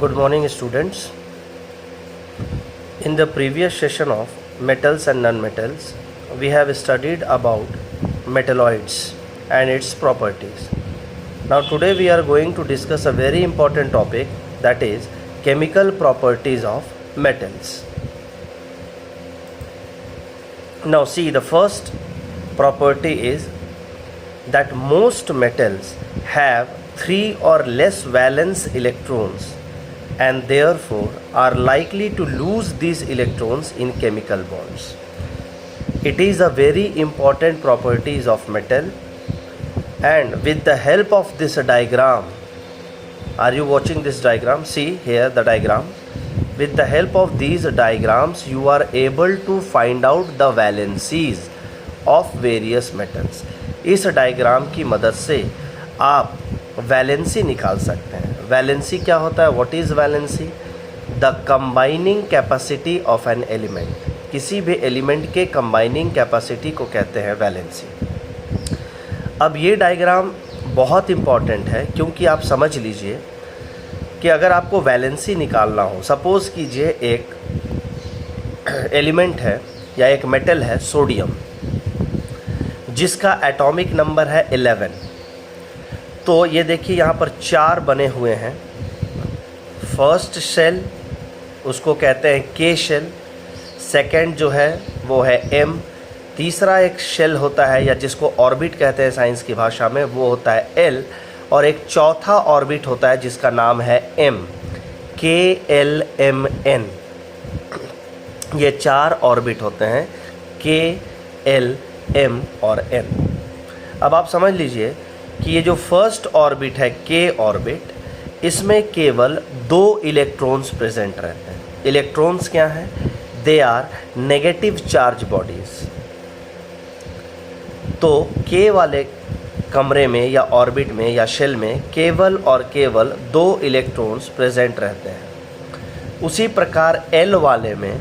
Good morning, students. In the previous session of metals and nonmetals, we have studied about metalloids and its properties. Now today we are going to discuss a very important topic, that is chemical properties of metals. Now see, the first property is that most metals have 3 or less valence electrons and therefore are likely to lose these electrons in chemical bonds. It is a very important properties of metal, and with the help of this diagram, are you watching this diagram? See here the diagram. With the help of these diagrams you are able to find out the valencies of various metals. इस diagram की मदद से आप valency निकाल सकते हैं. Valency क्या होता है? What is valency? The combining capacity of an element. किसी भी एलिमेंट के कंबाइनिंग कैपेसिटी को कहते हैं वैलेंसी. अब ये डायग्राम बहुत इम्पॉर्टेंट है, क्योंकि आप समझ लीजिए कि अगर आपको वैलेंसी निकालना हो, सपोज़ कीजिए एक एलिमेंट है या एक मेटल है सोडियम, जिसका एटॉमिक नंबर है 11. तो ये देखिए यहाँ पर 4 बने हुए हैं. फर्स्ट शेल उसको कहते हैं के शेल, सेकंड जो है वो है एम, तीसरा एक शेल होता है या जिसको ऑर्बिट कहते हैं साइंस की भाषा में, वो होता है एल, और एक चौथा ऑर्बिट होता है जिसका नाम है एम, के एल एम एन. ये 4 ऑर्बिट होते हैं, के एल एम और एन. अब आप समझ लीजिए कि ये जो फर्स्ट ऑर्बिट है के ऑर्बिट, इसमें केवल 2 इलेक्ट्रॉन्स प्रेजेंट रहते हैं. इलेक्ट्रॉन्स क्या हैं? They are negative charge bodies. तो के वाले कमरे में या ऑर्बिट में या शेल में केवल और केवल 2 इलेक्ट्रॉन्स प्रेजेंट रहते हैं. उसी प्रकार एल वाले में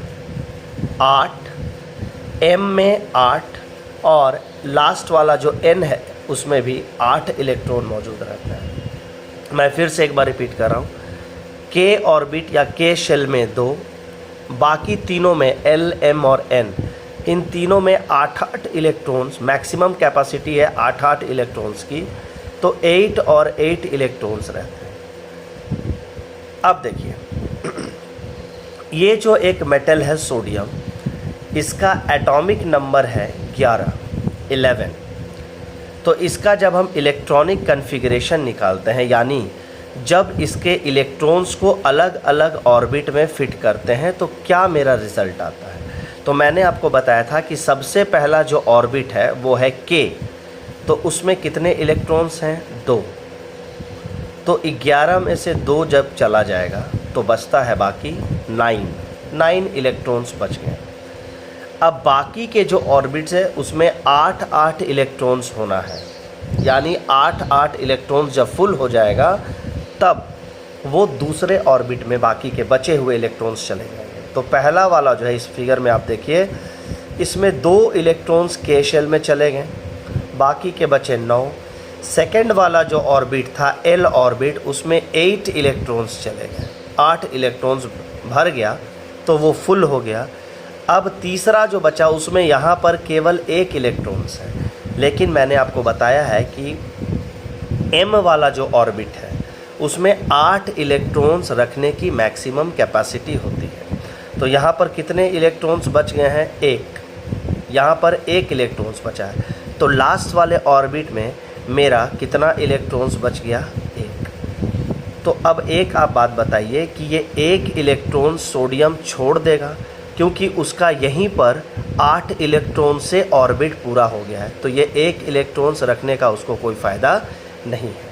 8, एम में 8 और लास्ट वाला जो एन है उसमें भी 8 इलेक्ट्रॉन मौजूद रहते हैं. मैं फिर से एक बार रिपीट कर रहा हूँ. के ऑर्बिट या के शेल में 2, बाकी तीनों में एल, एम और एन, इन तीनों में 8-8 इलेक्ट्रॉन्स, मैक्सिमम कैपेसिटी है 8-8 इलेक्ट्रॉन्स की, तो 8 और 8 इलेक्ट्रॉन्स रहते हैं. अब देखिए, ये जो एक मेटल है सोडियम, इसका एटॉमिक नंबर है 11. तो इसका जब हम इलेक्ट्रॉनिक कन्फिगरेशन निकालते हैं, यानी जब इसके इलेक्ट्रॉन्स को अलग अलग ऑर्बिट में फिट करते हैं, तो क्या मेरा रिज़ल्ट आता है? तो मैंने आपको बताया था कि सबसे पहला जो ऑर्बिट है वो है के. तो उसमें कितने इलेक्ट्रॉन्स हैं? 2. तो 11 में से 2 जब चला जाएगा तो बचता है बाकी 9 इलेक्ट्रॉन्स बच गए. अब बाकी के जो ऑर्बिट्स है उसमें 8-8 इलेक्ट्रॉन्स होना है, यानी 8-8 इलेक्ट्रॉन्स जब फुल हो जाएगा तब वो दूसरे ऑर्बिट में बाकी के बचे हुए इलेक्ट्रॉन्स चले जाएंगे. तो पहला वाला जो है इस फिगर में आप देखिए, इसमें 2 इलेक्ट्रॉन्स के शेल में चले गए, बाकी के बचे 9. सेकंड वाला जो ऑर्बिट था एल ऑर्बिट, उसमें 8 इलेक्ट्रॉन्स चले गए, 8 इलेक्ट्रॉन्स भर गया तो वो फुल हो गया. अब तीसरा जो बचा उसमें यहाँ पर केवल 1 इलेक्ट्रॉन्स है, लेकिन मैंने आपको बताया है कि एम वाला जो ऑर्बिट है उसमें 8 इलेक्ट्रॉन्स रखने की मैक्सिमम कैपेसिटी होती है. तो यहाँ पर कितने इलेक्ट्रॉन्स बच गए हैं? 1. यहाँ पर 1 इलेक्ट्रॉन्स बचा है. तो लास्ट वाले ऑर्बिट में मेरा कितना इलेक्ट्रॉन्स बच गया? 1. तो अब एक आप बात बताइए कि ये 1 इलेक्ट्रॉन सोडियम छोड़ देगा, क्योंकि उसका यहीं पर 8 इलेक्ट्रॉन से ऑर्बिट पूरा हो गया है. तो ये 1 इलेक्ट्रॉन्स रखने का उसको कोई फ़ायदा नहीं है.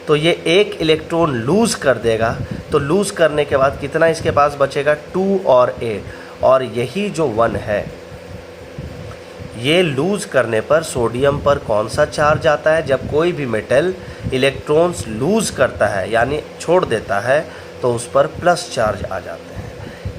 तो ये 1 इलेक्ट्रॉन लूज़ कर देगा. तो लूज़ करने के बाद कितना इसके पास बचेगा? 2 और 8. और यही जो 1 है, ये लूज़ करने पर सोडियम पर कौन सा चार्ज आता है? जब कोई भी मेटल इलेक्ट्रॉन्स लूज़ करता है यानी छोड़ देता है, तो उस पर प्लस चार्ज आ जाते हैं.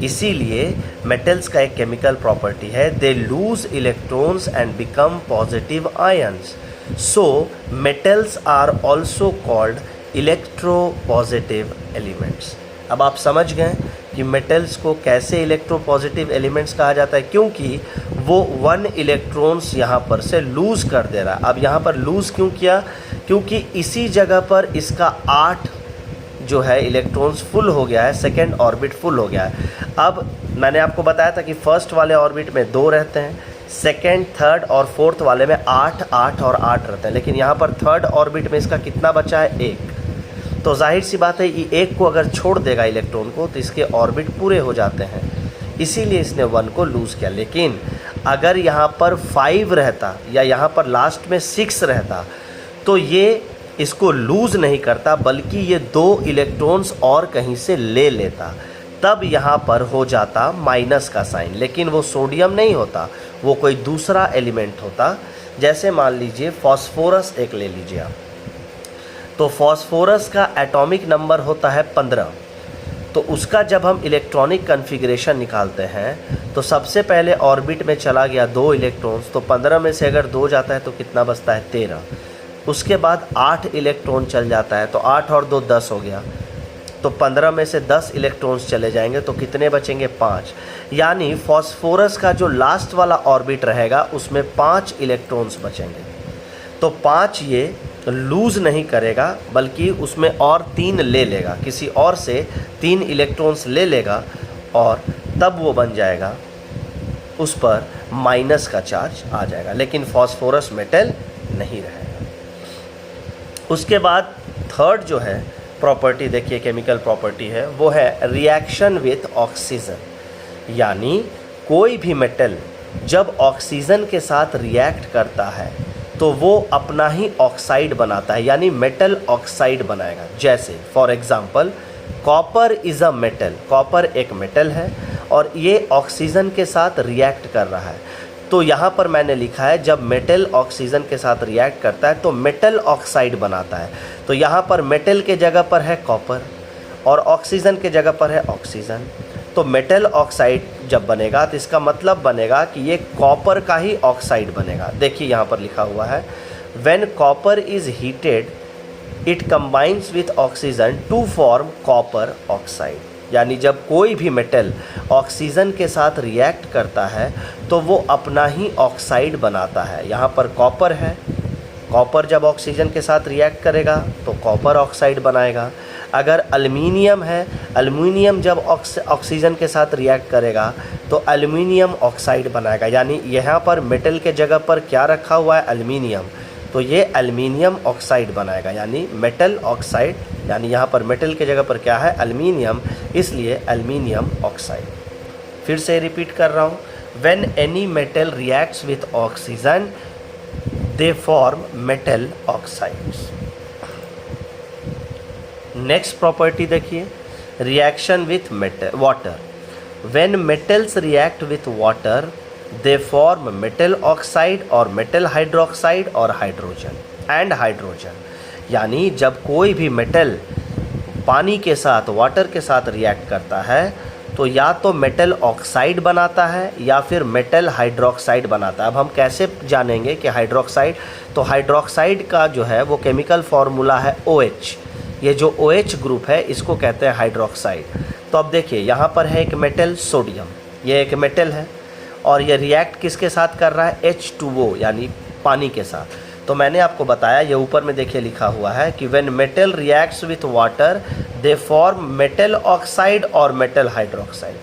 इसीलिए मेटल्स का एक केमिकल प्रॉपर्टी है, they lose electrons and become positive ions. So metals are also called electropositive elements. अब आप समझ गए कि मेटल्स को कैसे इलेक्ट्रोपॉजिटिव एलिमेंट्स कहा जाता है, क्योंकि वो 1 इलेक्ट्रॉन्स यहाँ पर से लूज़ कर दे रहा है। अब यहाँ पर लूज़ क्यों किया? क्योंकि इसी जगह पर इसका 8 जो है इलेक्ट्रॉन्स फुल हो गया है, सेकेंड ऑर्बिट फुल हो गया है। अब मैंने आपको बताया था कि फर्स्ट वाले ऑर्बिट में 2 रहते हैं, सेकेंड, थर्ड और फोर्थ वाले में 8, 8 और 8 रहते हैं, लेकिन यहाँ पर थर्ड ऑर्बिट में इसका कितना बचा है? 1। तो जाहिर सी बात है ये 1 को अगर छोड़ देगा इलेक्ट्रॉन को तो इसके ऑर्बिट पूरे हो जाते हैं, इसीलिए इसने 1 को लूज़ किया। लेकिन अगर यहाँ पर 5 रहता या यहाँ पर लास्ट में 6 रहता तो ये इसको लूज़ नहीं करता, बल्कि ये 2 इलेक्ट्रॉन्स और कहीं से ले लेता, तब यहाँ पर हो जाता माइनस का साइन। लेकिन वो सोडियम नहीं होता, वो कोई दूसरा एलिमेंट होता। जैसे मान लीजिए फॉस्फोरस एक ले लीजिए आप, तो फॉस्फोरस का एटॉमिक नंबर होता है 15। तो उसका जब हम इलेक्ट्रॉनिक कन्फिग्रेशन निकालते हैं तो सबसे पहले ऑर्बिट में चला गया 2 इलेक्ट्रॉन्स, तो 15 में से अगर 2 जाता है तो कितना बचता है? 13। उसके बाद 8 इलेक्ट्रॉन चल जाता है, तो 8 और 2 10 हो गया, तो 15 में से 10 इलेक्ट्रॉन्स चले जाएंगे तो कितने बचेंगे? 5। यानी फॉस्फोरस का जो लास्ट वाला ऑर्बिट रहेगा उसमें 5 इलेक्ट्रॉन्स बचेंगे। तो 5 ये लूज़ नहीं करेगा, बल्कि उसमें और 3 ले लेगा, किसी और से 3 इलेक्ट्रॉन्स ले लेगा और तब वो बन जाएगा, उस पर माइनस का चार्ज आ जाएगा, लेकिन फॉस्फोरस मेटल नहीं रहेगा। उसके बाद थर्ड जो है प्रॉपर्टी देखिए, केमिकल प्रॉपर्टी है, वो है रिएक्शन विथ ऑक्सीजन। यानी कोई भी मेटल जब ऑक्सीजन के साथ रिएक्ट करता है तो वो अपना ही ऑक्साइड बनाता है, यानी मेटल ऑक्साइड बनाएगा। जैसे for example copper is a metal, copper एक मेटल है और ये ऑक्सीजन के साथ रिएक्ट कर रहा है। तो यहाँ पर मैंने लिखा है जब मेटल ऑक्सीजन के साथ रिएक्ट करता है तो मेटल ऑक्साइड बनाता है। तो यहाँ पर मेटल के जगह पर है कॉपर और ऑक्सीजन के जगह पर है ऑक्सीजन। तो मेटल ऑक्साइड जब बनेगा तो इसका मतलब बनेगा कि ये कॉपर का ही ऑक्साइड बनेगा। देखिए यहाँ पर लिखा हुआ है when copper is heated it combines with oxygen to form copper oxide. यानी जब कोई भी मेटल ऑक्सीजन के साथ रिएक्ट करता है तो वो अपना ही ऑक्साइड बनाता है। यहाँ पर कॉपर है, कॉपर जब ऑक्सीजन के साथ रिएक्ट करेगा तो कॉपर ऑक्साइड बनाएगा। अगर एल्युमिनियम है, एल्युमिनियम जब ऑक्सीजन के साथ रिएक्ट करेगा तो एल्युमिनियम ऑक्साइड बनाएगा। यानी यहाँ पर मेटल के जगह पर क्या रखा हुआ है? एल्युमिनियम, तो ये एल्युमिनियम ऑक्साइड बनाएगा, यानी मेटल ऑक्साइड। यानी यहाँ पर मेटल के जगह पर क्या है? एल्युमिनियम, इसलिए एल्युमिनियम ऑक्साइड। फिर से रिपीट कर रहा हूँ, when any metal reacts with oxygen they form metal oxides. Next property देखिए, reaction with water. When metals react with water they form metal oxide और मेटल हाइड्रोक्साइड और हाइड्रोजन एंड हाइड्रोजन। यानी जब कोई भी मेटल पानी के साथ, वाटर के साथ रिएक्ट करता है तो या तो मेटल ऑक्साइड बनाता है या फिर मेटल हाइड्रोक्साइड बनाता है। अब हम कैसे जानेंगे कि हाइड्रोक्साइड? तो हाइड्रोक्साइड का जो है वो केमिकल फार्मूला है OH। ये जो OH ग्रुप है इसको कहते हैं हाइड्रोक्साइड। तो अब देखिए यहाँ पर है एक मेटल सोडियम, ये एक मेटल है और ये रिएक्ट किसके साथ कर रहा है? H2O यानी पानी के साथ। तो मैंने आपको बताया, ये ऊपर में देखिए लिखा हुआ है कि when metal reacts with water they form metal oxide और मेटल हाइड्रोक्साइड।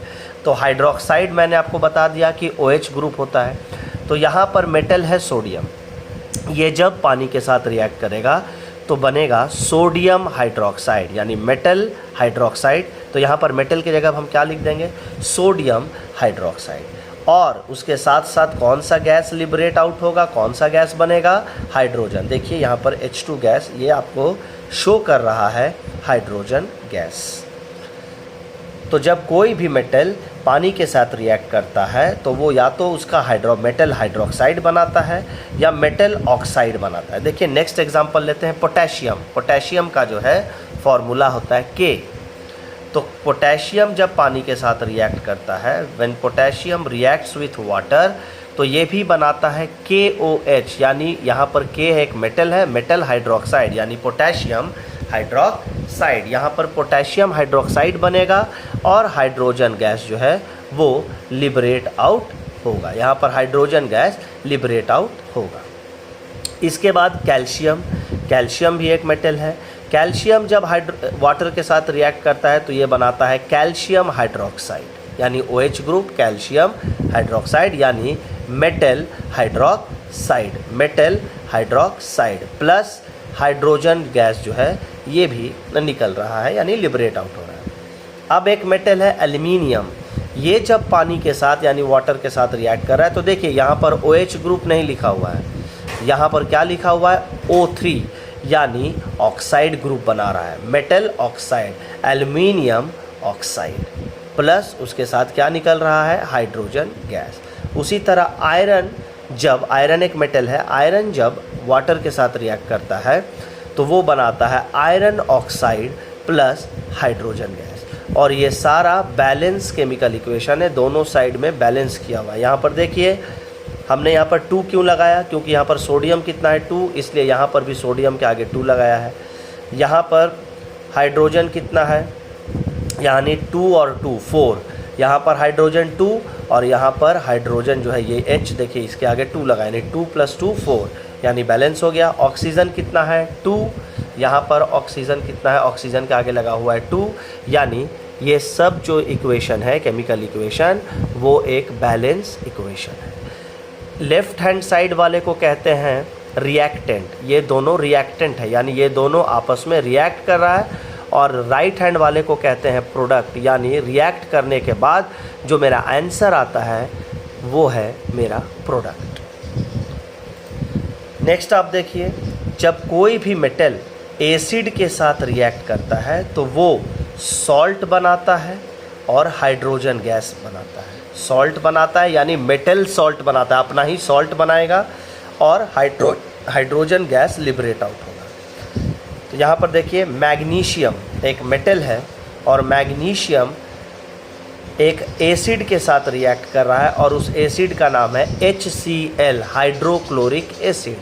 तो हाइड्रोक्साइड मैंने आपको बता दिया कि OH ग्रुप होता है। तो यहाँ पर मेटल है सोडियम, ये जब पानी के साथ रिएक्ट करेगा तो बनेगा सोडियम हाइड्रोक्साइड यानी मेटल हाइड्रोक्साइड। तो यहाँ पर मेटल की जगह हम क्या लिख देंगे? Sodium hydroxide. और उसके साथ साथ कौन सा गैस लिबरेट आउट होगा? कौन सा गैस बनेगा? हाइड्रोजन। देखिए यहाँ पर H2 गैस ये आपको शो कर रहा है हाइड्रोजन गैस। तो जब कोई भी मेटल पानी के साथ रिएक्ट करता है तो वो या तो उसका मेटल हाइड्रोक्साइड बनाता है या मेटल ऑक्साइड बनाता है। देखिए नेक्स्ट एग्जांपल लेते हैं पोटेशियम। पोटेशियम का जो है फॉर्मूला होता है K। तो पोटेशियम जब पानी के साथ रिएक्ट करता है, when potassium reacts with water, तो ये भी बनाता है KOH। यानी यहाँ पर K है एक मेटल है, मेटल हाइड्रोक्साइड यानी पोटेशियम हाइड्रोक्साइड। यहाँ पर पोटेशियम हाइड्रोक्साइड बनेगा और हाइड्रोजन गैस जो है वो लिबरेट आउट होगा। यहाँ पर हाइड्रोजन गैस लिबरेट आउट होगा। इसके बाद कैल्शियम, कैल्शियम भी एक मेटल है। कैल्शियम जब वाटर के साथ रिएक्ट करता है तो ये बनाता है कैल्शियम हाइड्रोक्साइड, यानी OH ग्रुप कैल्शियम हाइड्रोक्साइड, यानी metal hydroxide, metal hydroxide plus hydrogen gas जो है ये भी निकल रहा है, यानी लिबरेट आउट हो रहा है। अब एक मेटल है एल्युमिनियम। ये जब पानी के साथ यानी वाटर के साथ रिएक्ट कर रहा है तो देखिए यहाँ पर OH ग्रुप नहीं लिखा हुआ है, यहाँ पर क्या लिखा हुआ है O3, यानी ऑक्साइड ग्रुप बना रहा है, metal oxide, aluminium oxide plus उसके साथ क्या निकल रहा है, हाइड्रोजन गैस। उसी तरह आयरन, जब आयरन एक मेटल है, आयरन जब वाटर के साथ रिएक्ट करता है तो वो बनाता है iron oxide plus hydrogen gas. और ये सारा बैलेंस केमिकल इक्वेशन है, दोनों साइड में बैलेंस किया हुआ है। यहाँ पर देखिए हमने यहाँ पर 2 क्यों लगाया, क्योंकि यहाँ पर सोडियम कितना है 2, इसलिए यहाँ पर भी सोडियम के आगे 2 लगाया है। यहाँ पर हाइड्रोजन कितना है, यानी 2 और 2 4, यहाँ पर हाइड्रोजन 2 और यहाँ पर हाइड्रोजन जो है ये H, देखिए इसके आगे 2 लगाए, यानी 2 + 2 4, यानी बैलेंस हो गया। ऑक्सीजन कितना है 2, यहाँ पर ऑक्सीजन कितना है, ऑक्सीजन के आगे लगा हुआ है 2, यानी ये सब जो इक्वेशन है केमिकल इक्वेशन वो एक बैलेंस इक्वेशन है। लेफ्ट हैंड साइड वाले को कहते हैं रिएक्टेंट, ये दोनों रिएक्टेंट है, यानी ये दोनों आपस में रिएक्ट कर रहा है। और राइट हैंड वाले को कहते हैं प्रोडक्ट, यानी रिएक्ट करने के बाद जो मेरा आंसर आता है वो है मेरा प्रोडक्ट। नेक्स्ट आप देखिए, जब कोई भी मेटल एसिड के साथ रिएक्ट करता है तो वो सॉल्ट बनाता है और हाइड्रोजन गैस बनाता है। सॉल्ट बनाता है यानी मेटल सॉल्ट बनाता है, अपना ही सॉल्ट बनाएगा और हाइड्रोजन गैस लिबरेट आउट होगा। तो यहाँ पर देखिए मैग्नीशियम एक मेटल है और मैग्नीशियम एक एसिड के साथ रिएक्ट कर रहा है और उस एसिड का नाम है HCl, hydrochloric acid.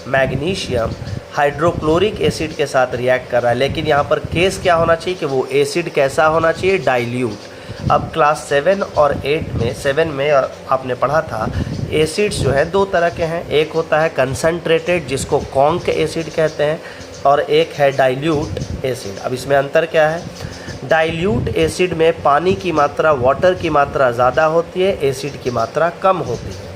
Magnesium hydrochloric acid के साथ रिएक्ट कर रहा है, लेकिन यहाँ पर केस क्या होना चाहिए कि वो एसिड कैसा होना चाहिए, डाइल्यूट। अब क्लास 7 और 8 में 7 में आपने पढ़ा था एसिड्स जो है 2 तरह के हैं, एक होता है कंसनट्रेटेड जिसको कॉन्क एसिड कहते हैं और एक है डाइल्यूट एसिड। अब इसमें अंतर क्या है, डाइल्यूट एसिड में पानी की मात्रा, वाटर की मात्रा ज़्यादा होती है, एसिड की मात्रा कम होती है।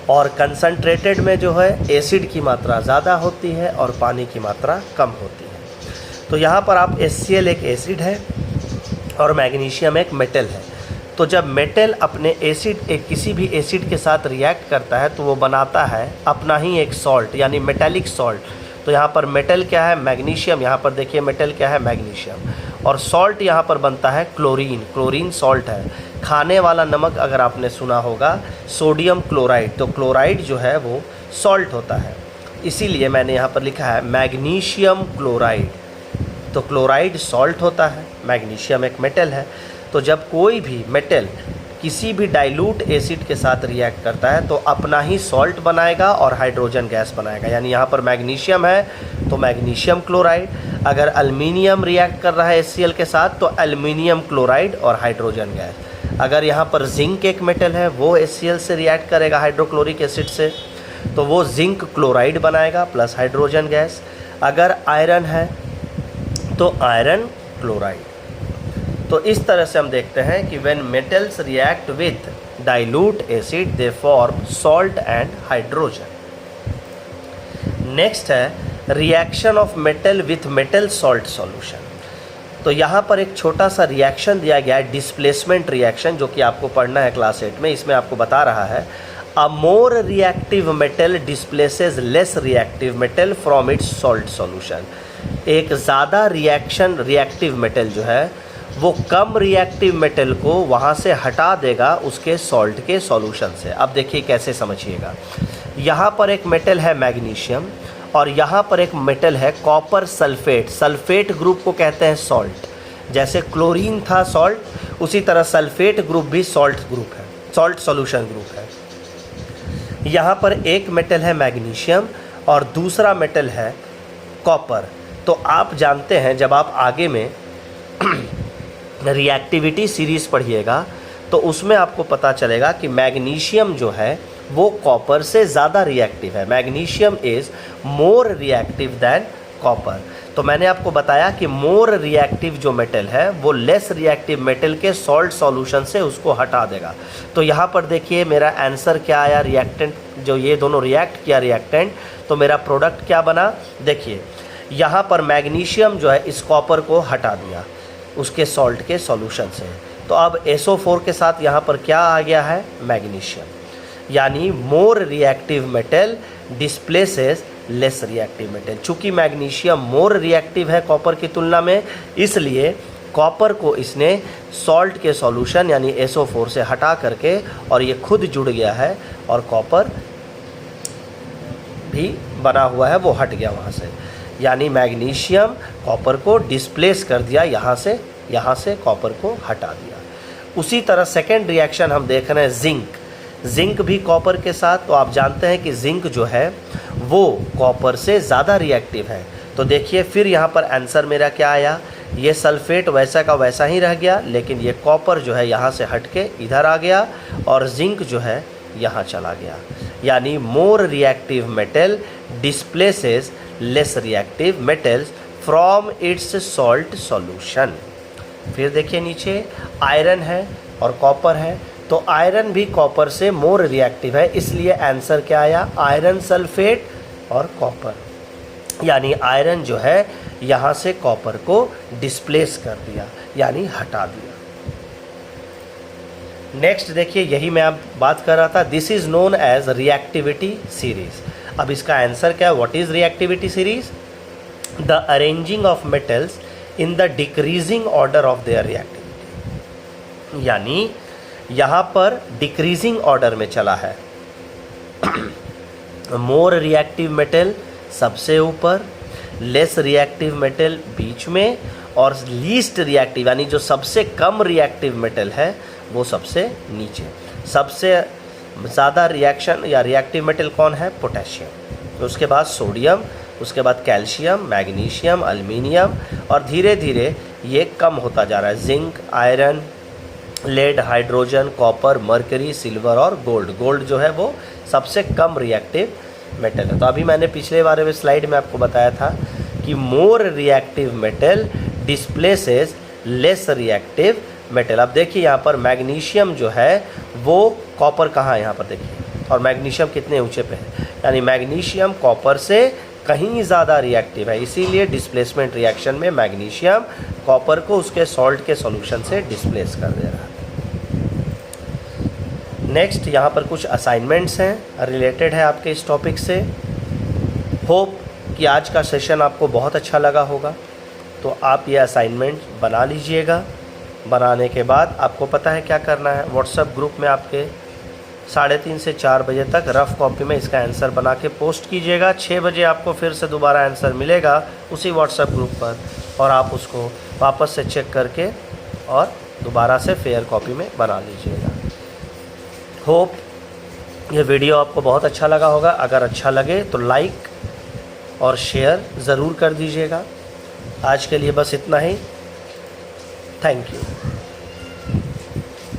और कंसनट्रेटेड में जो है एसिड की मात्रा ज़्यादा होती है और पानी की मात्रा कम होती है। तो यहाँ पर आप HCl एक एसिड है और मैग्नीशियम एक मेटल है। तो जब मेटल अपने एसिड किसी भी एसिड के साथ रिएक्ट करता है तो वो बनाता है अपना ही एक सॉल्ट, यानी मेटेलिक सॉल्ट। तो यहाँ पर मेटल क्या है, मैग्नीशियम, यहाँ पर देखिए मेटल क्या है, मैग्नीशियम। और सॉल्ट यहाँ पर बनता है क्लोरीन, क्लोरीन सॉल्ट है। खाने वाला नमक अगर आपने सुना होगा सोडियम क्लोराइड, तो क्लोराइड जो है वो सॉल्ट होता है, इसीलिए मैंने यहाँ पर लिखा है मैग्नीशियम क्लोराइड। तो क्लोराइड सॉल्ट होता है, मैग्नीशियम एक मेटल है। तो जब कोई भी मेटल किसी भी डाइल्यूट एसिड के साथ रिएक्ट करता है तो अपना ही सॉल्ट बनाएगा और हाइड्रोजन गैस बनाएगा, यानी यहाँ पर मैग्नीशियम है तो मैग्नीशियम क्लोराइड। अगर एल्युमिनियम रिएक्ट कर रहा है HCl के साथ तो एल्युमिनियम क्लोराइड और हाइड्रोजन गैस। अगर यहाँ पर जिंक एक मेटल है वो HCl से रिएक्ट करेगा हाइड्रोक्लोरिक एसिड से तो वो जिंक क्लोराइड बनाएगा प्लस हाइड्रोजन गैस। अगर आयरन है तो आयरन क्लोराइड। तो इस तरह से हम देखते हैं कि when metals react with dilute acid they form salt and hydrogen. Next है reaction of metal with metal salt solution. तो यहाँ पर एक छोटा सा रिएक्शन दिया गया है, डिस्प्लेसमेंट रिएक्शन, जो कि आपको पढ़ना है क्लास 8 में। इसमें आपको बता रहा है a more reactive metal displaces less reactive metal from its salt solution. एक ज़्यादा रिएक्टिव मेटल जो है वो कम रिएक्टिव मेटल को वहाँ से हटा देगा उसके सॉल्ट के सॉल्यूशन से। अब देखिए कैसे समझिएगा, यहाँ पर एक मेटल है मैग्नीशियम और यहाँ पर एक मेटल है कॉपर सल्फेट। सल्फेट ग्रुप को कहते हैं सॉल्ट, जैसे क्लोरीन था सॉल्ट, उसी तरह सल्फेट ग्रुप भी सॉल्ट ग्रुप है, सॉल्ट सॉल्यूशन ग्रुप है। यहाँ पर एक मेटल है मैग्नीशियम और दूसरा मेटल है कॉपर। तो आप जानते हैं जब आप आगे में रिएक्टिविटी सीरीज़ पढ़िएगा तो उसमें आपको पता चलेगा कि मैग्नीशियम जो है वो कॉपर से ज़्यादा रिएक्टिव है। Magnesium is more reactive than copper. तो मैंने आपको बताया कि मोर रिएक्टिव जो मेटल है वो लेस रिएक्टिव मेटल के सॉल्ट सॉल्यूशन से उसको हटा देगा। तो यहाँ पर देखिए मेरा आंसर क्या आया, रिएक्टेंट जो ये दोनों रिएक्ट किया रिएक्टेंट, तो मेरा प्रोडक्ट क्या बना। देखिए यहाँ पर मैग्नीशियम जो है इस कॉपर को हटा दिया उसके सॉल्ट के सॉल्यूशन से, तो अब SO4 के साथ यहाँ पर क्या आ गया है, मैग्नीशियम। यानी मोर reactive metal displaces less reactive metal. चूँकि मैग्नीशियम मोर रिएक्टिव है कॉपर की तुलना में, इसलिए कॉपर को इसने सॉल्ट के सॉल्यूशन यानी SO4 से हटा करके और ये खुद जुड़ गया है और कॉपर भी बना हुआ है वो हट गया वहाँ से। यानी मैग्नीशियम कॉपर को डिस्प्लेस कर दिया, यहाँ से कॉपर को हटा दिया। उसी तरह सेकेंड रिएक्शन हम देख रहे हैं जिंक भी कॉपर के साथ। तो आप जानते हैं कि जिंक जो है वो कॉपर से ज़्यादा रिएक्टिव है। तो देखिए फिर यहाँ पर आंसर मेरा क्या आया, ये सल्फेट वैसा का वैसा ही रह गया, लेकिन ये कॉपर जो है यहाँ से हट के इधर आ गया और जिंक जो है यहाँ चला गया। यानी मोर reactive metal displaces less reactive metals from its salt solution. फिर देखिए नीचे आयरन है और कॉपर है, तो आयरन भी कॉपर से मोर रिएक्टिव है, इसलिए आंसर क्या आया, आयरन सल्फेट और कॉपर। यानी आयरन जो है यहाँ से कॉपर को डिस्प्लेस कर दिया यानी हटा दिया। नेक्स्ट देखिए यही मैं अब बात कर रहा था, this is known as reactivity series. अब इसका आंसर क्या है, what is reactivity series, the arranging of metals in the decreasing order of their reactivity. यानी यहाँ पर डिक्रीजिंग ऑर्डर में चला है, मोर रिएक्टिव मेटल सबसे ऊपर, लेस रिएक्टिव मेटल बीच में और लीस्ट रिएक्टिव यानी जो सबसे कम रिएक्टिव मेटल है वो सबसे नीचे। सबसे ज़्यादा रिएक्शन या रिएक्टिव मेटल कौन है, पोटेशियम, उसके बाद सोडियम, उसके बाद कैल्शियम, मैग्नीशियम, एल्युमिनियम और धीरे धीरे ये कम होता जा रहा है, zinc, iron, lead, hydrogen, copper, mercury, silver और गोल्ड। गोल्ड जो है वो सबसे कम रिएक्टिव मेटल है। तो अभी मैंने पिछले बारे में स्लाइड में आपको बताया था कि मोर reactive metal displaces less reactive metal. अब देखिए यहाँ पर मैग्नीशियम जो है वो कॉपर कहाँ है, यहाँ पर देखिए, और मैग्नीशियम कितने ऊंचे पे है, यानी मैग्नीशियम कॉपर से कहीं ज़्यादा रिएक्टिव है, इसीलिए डिस्प्लेसमेंट रिएक्शन में मैग्नीशियम कॉपर को उसके सॉल्ट के सॉल्यूशन से डिस्प्लेस कर दे रहा है। नेक्स्ट यहाँ पर कुछ असाइनमेंट्स हैं, रिलेटेड है आपके इस टॉपिक से। होप कि आज का सेशन आपको बहुत अच्छा लगा होगा, तो आप ये असाइनमेंट बना लीजिएगा। बनाने के बाद आपको पता है क्या करना है, व्हाट्सएप ग्रुप में आपके 3:30 से 4 बजे तक रफ़ कॉपी में इसका आंसर बना के पोस्ट कीजिएगा। 6 बजे आपको फिर से दोबारा आंसर मिलेगा उसी व्हाट्सएप ग्रुप पर, और आप उसको वापस से चेक करके और दोबारा से फेयर कॉपी में बना लीजिएगा। होप ये वीडियो आपको बहुत अच्छा लगा होगा। अगर अच्छा लगे तो लाइक और शेयर ज़रूर कर दीजिएगा। आज के लिए बस इतना ही। Thank you.